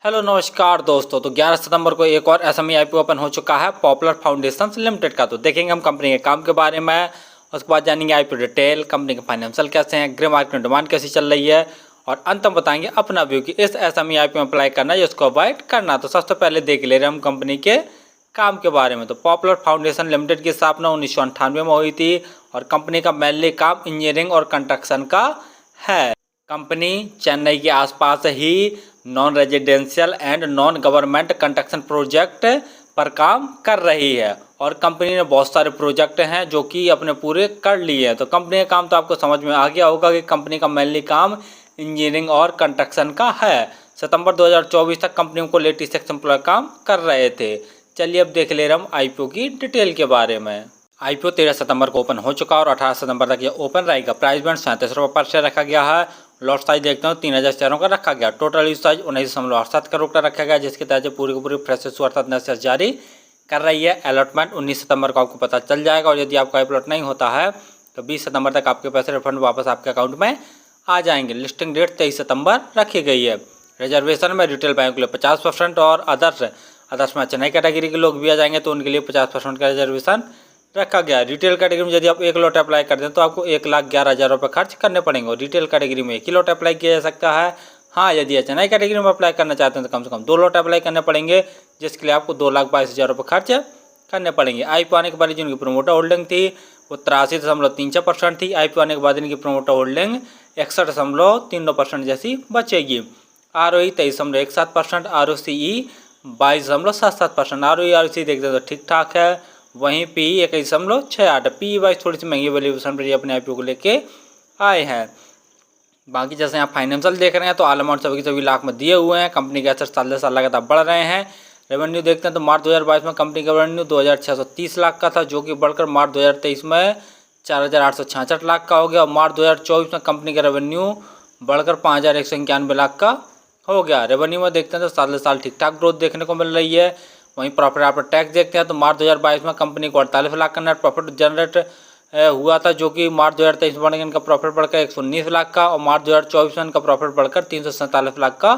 Hello नमस्कार दोस्तों। तो 11 सितंबर को एक और एसएमई आईपीओ ओपन हो चुका है पॉपुलर फाउंडेशंस लिमिटेड का। तो देखेंगे हम कंपनी के काम के बारे में, उसके बाद जानेंगे आईपीओ डिटेल, कंपनी के फाइनेंशियल कैसे हैं, ग्रे मार्केट में डिमांड कैसी चल रही है, और अंत में बताएंगे अपना व्यू कि इस एसएमई आईपीओ में अप्लाई करना है या उसको अवॉइड करना। तो सबसे पहले देख ले रहे हैं हम कंपनी के काम के बारे में। तो पॉपुलर फाउंडेशन लिमिटेड की स्थापना 1998 में हुई थी और कंपनी का मेनली काम इंजीनियरिंग और कंस्ट्रक्शन का है। कंपनी चेन्नई के आसपास ही non residential and non government construction project पर काम कर रही है और कंपनी ने बहुत सारे प्रोजेक्ट हैं जो कि अपने पूरे कर लिए हैं। तो कंपनी का काम तो आपको समझ में आ गया होगा कि कंपनी का मेनली काम इंजीनियरिंग और कंस्ट्रक्शन का है। सितंबर 2024 तक कंपनी को 86 एम्प्लॉय काम कर रहे थे। चलिए अब देख ले रहे हम आईपीओ की डिटेल के बारे में। आईपीओ 13 सितंबर को ओपन हो चुका और 18 सितंबर तक ये ओपन रहेगा। प्राइस बैंड 37 रुपये पर शेयर रखा गया है। लॉट साइज देखते हो 3000 शेयरों का रखा गया। टोटल यूज साइज 19.87 करोड़ का रखा गया, जिसके तहत पूरी की पूरी फ्रेश इशू अर्थात नए शेयर जारी कर रही है। अलॉटमेंट 19 सितंबर को आपको पता चल जाएगा और यदि आपका अलॉट नहीं होता है तो 20 सितंबर तक आपके पैसे रिफंड वापस आपके अकाउंट में आ जाएंगे। लिस्टिंग डेट 23 सितंबर रखी गई है। रिजर्वेशन में रिटेल बैंक के लिए 50% और अदर्स में चेन्नई कैटेगरी के लोग भी आ जाएंगे तो उनके लिए 50% का रिजर्वेशन रखा गया। रिटेल कैटेगरी में यदि आप एक लॉट अप्लाई करते हैं तो आपको 1,11,000 रुपये खर्च करने पड़ेंगे और रिटेल कैटेगरी में एक ही लॉट अप्लाई किया जा सकता है। हाँ, यदि चेन्नई कैटेगरी में अप्लाई करना चाहते हैं तो कम से कम 2 लॉट अप्लाई करने पड़ेंगे, जिसके लिए आपको 2,22,000 रुपये खर्च करने पड़ेंगे। आईपीओ आने के बाद जिनकी प्रोमोटर होल्डिंग थी वो 83.36% थी। आईपीओ आने के बाद इनकी प्रोमोटर होल्डिंग 61.39% जैसी बचेगी। ROE 23.17%, ROCE 22.77%। ROE देखते हैं तो ठीक ठाक है। वहीं PE 21.68। PE वाइज थोड़ी सी महंगी वैल्यूएशन पर अपने आईपीओ को लेके आए हैं। बाकी जैसे यहाँ फाइनेंशियल देख रहे हैं तो ऑल अमाउंट सभी लाख में दिए हुए हैं। कंपनी के एसेट साल साल लगातार बढ़ रहे हैं। रेवेन्यू देखते हैं तो मार्च 2022 में कंपनी का रेवेन्यू 2,630 लाख का था, जो कि बढ़कर मार्च 2023 में 4,866 लाख का हो गया और मार्च 2024 में कंपनी का रेवेन्यू बढ़कर 5,191 लाख का हो गया। रेवेन्यू में देखते हैं तो साल साल ठीक ठाक ग्रोथ देखने को मिल रही है। वहीं प्रॉफिट आफ्टर टैक्स देखते हैं तो मार्च 2022 में कंपनी को 48 लाख का नेट प्रॉफिट जनरेट हुआ था, जो कि मार्च 2023 में इनका प्रॉफिट बढ़कर 119 लाख का और मार्च 2024 में इनका प्रॉफिट बढ़कर 347 लाख का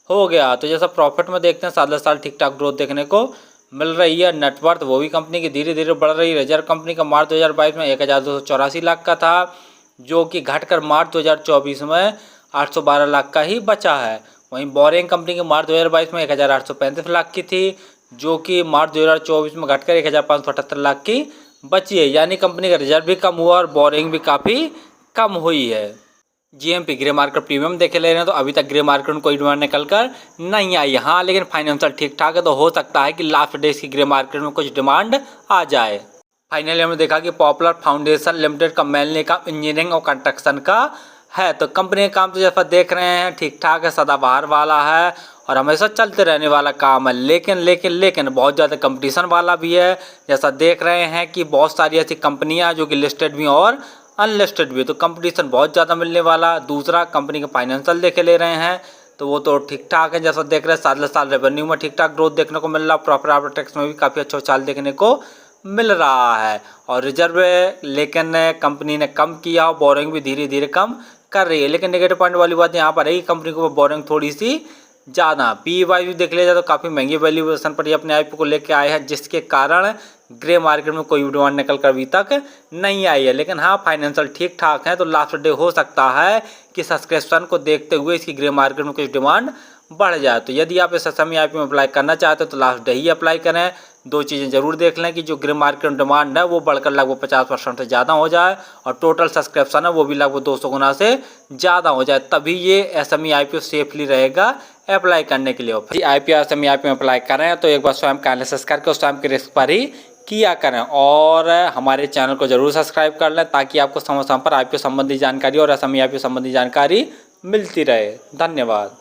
हो गया। तो जैसा प्रॉफिट में देखते हैं साल साल ठीक ठाक ग्रोथ देखने को मिल रही है। नेटवर्थ वो भी कंपनी की धीरे धीरे बढ़ रही है। रिजर्व कंपनी का मार्च 2022 में 1,284 लाख का था, जो कि घटकर मार्च 2024 में 812 लाख का ही बचा है। वहीं बोरिंग कंपनी के मार्च 2022 में 1,835 लाख की थी, जो कि मार्च 2024 में घटकर 1,578 लाख की बची है। यानी कंपनी का रिजर्व भी कम हुआ और बोरिंग भी काफ़ी कम हुई है। GMP ग्रे मार्केट प्रीमियम देखे ले रहे हैं तो अभी तक ग्रे मार्केट में कोई डिमांड निकल कर नहीं आई। हाँ, लेकिन फाइनेंशियल ठीक ठाक है तो हो सकता है कि लास्ट डेज की ग्रे मार्केट में कुछ डिमांड आ जाए। फाइनली हमने देखा कि पॉपुलर फाउंडेशन लिमिटेड का मेनली काम इंजीनियरिंग और कंस्ट्रक्शन का है। तो कंपनी का काम तो जैसा देख रहे हैं ठीक ठाक है, सदाबहार वाला है और हमेशा चलते रहने वाला काम है। लेकिन बहुत ज़्यादा कंपटीशन वाला भी है। जैसा देख रहे हैं कि बहुत सारी ऐसी कंपनियां जो कि लिस्टेड भी और अनलिस्टेड भी है, तो कंपटीशन बहुत ज़्यादा मिलने वाला। दूसरा, कंपनी के फाइनेंशियल देखे ले रहे हैं तो वो तो ठीक ठाक है। जैसा देख रहे हैं साल साल रेवेन्यू में ठीक ठाक ग्रोथ देखने को मिल रहा है। प्रॉफिट आफ्टर टैक्स में भी काफ़ी अच्छा चाल देखने को मिल रहा है और रिजर्व लेकिन कंपनी ने कम किया और बोरिंग भी धीरे धीरे कम कर रही है। लेकिन नेगेटिव पॉइंट वाली बात यहाँ पर है कि कंपनी को बोरिंग थोड़ी सी ज़्यादा। PE वाइज भी देख लिया जाए तो काफ़ी महंगी वैल्यूएशन पर ये अपने आईपीओ को लेके आए हैं, जिसके कारण ग्रे मार्केट में कोई डिमांड निकल कर अभी तक नहीं आई है। लेकिन हाँ, फाइनेंशियल ठीक ठाक है तो लास्ट डे हो सकता है कि सब्सक्रिप्शन को देखते हुए इसकी ग्रे मार्केट में कुछ डिमांड बढ़ जाए। तो यदि आप इस एसएमई आईपीओ में अप्लाई करना चाहते हो तो लास्ट डे ही अप्लाई करें। 2 चीज़ें जरूर देख लें कि जो ग्रे मार्केट में डिमांड है वो बढ़कर लगभग 50% से ज़्यादा हो जाए और टोटल सब्सक्रिप्शन है वो भी लगभग 200 गुना से ज़्यादा हो जाए, तभी ये एसएमई आईपीओ सेफली रहेगा अप्लाई करने के लिए। फिर आईपीओ एसएमई आईपीओ में अप्लाई करें तो एक बार स्वयं का एनालिसिस करके उस टाइम के रिस्क पर ही किया करें और हमारे चैनल को जरूर सब्सक्राइब कर लें ताकि आपको समय समय पर आईपीओ संबंधी जानकारी और एसएमई आईपीओ संबंधी जानकारी मिलती रहे। धन्यवाद।